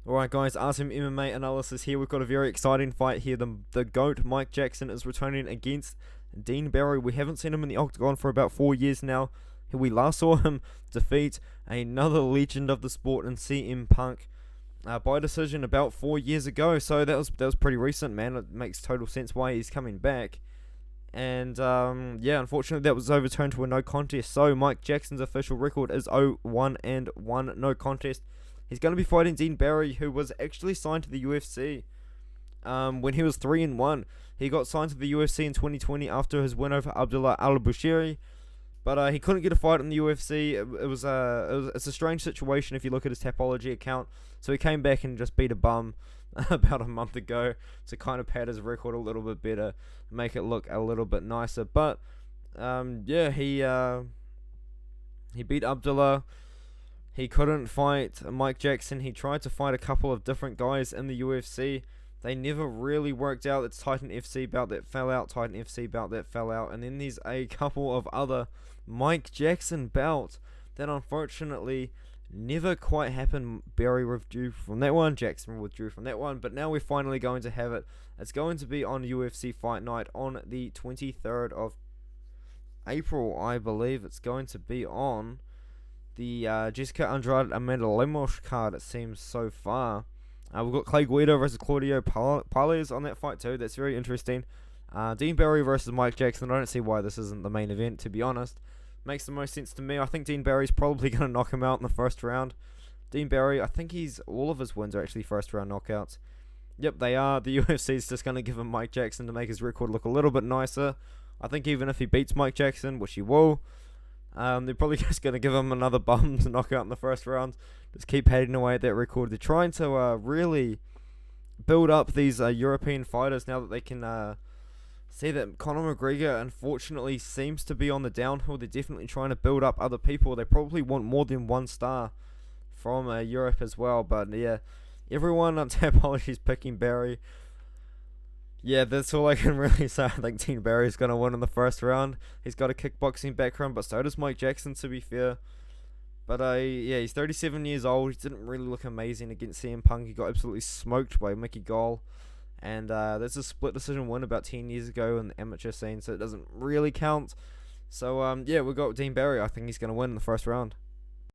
Alright guys, Artem MMA Analysis here. We've got a very exciting fight here. The GOAT, Mike Jackson, is returning against Dean Barry. We haven't seen him in the octagon for about 4 years now. We last saw him defeat another legend of the sport in CM Punk by decision about 4 years ago. So that was pretty recent, man. It makes total sense why he's coming back. And yeah, unfortunately that was overturned to a no contest. So Mike Jackson's official record is 0-1-1, no contest. He's going to be fighting Dean Barry, who was actually signed to the UFC when he was 3-1. He got signed to the UFC in 2020 after his win over Abdullah Al-Bushiri, but he couldn't get a fight in the UFC. It's a strange situation if you look at his Tapology account. So he came back and just beat a bum about a month ago to kind of pad his record a little bit better, make it look a little bit nicer. But yeah, he beat Abdullah. He couldn't fight Mike Jackson. He tried to fight a couple of different guys in the UFC. They never really worked out. It's Titan FC bout that fell out, Titan FC bout that fell out, and then there's a couple of other Mike Jackson bouts that unfortunately never quite happened. Barry withdrew from that one, Jackson withdrew from that one, but now we're finally going to have it. It's going to be on UFC Fight Night on the 23rd of April, I believe. It's going to be on the Jessica Andrade Amanda Lemos card, it seems, so far. We've got Clay Guida versus Claudio Pales on that fight too. That's very interesting. Dean Barry versus Mike Jackson. I don't see why this isn't the main event, to be honest. Makes the most sense to me. I think Dean Barry's probably going to knock him out in the first round. Dean Barry, I think all of his wins are actually first round knockouts. Yep, they are. The UFC's just going to give him Mike Jackson to make his record look a little bit nicer. I think even if he beats Mike Jackson, which he will, they're probably just going to give him another bum to knock out in the first round. Just keep heading away at that record. They're trying to really build up these European fighters now that they can see that Conor McGregor unfortunately seems to be on the downhill. They're definitely trying to build up other people. They probably want more than one star from Europe as well. But yeah, everyone on Tapology is picking Barry. Yeah, that's all I can really say. I think Dean Barry's going to win in the first round. He's got a kickboxing background, but so does Mike Jackson, to be fair. But yeah, he's 37 years old. He didn't really look amazing against CM Punk. He got absolutely smoked by Mickey Gall. And that's a split decision win about 10 years ago in the amateur scene, so it doesn't really count. So yeah, we got Dean Barry. I think he's going to win in the first round.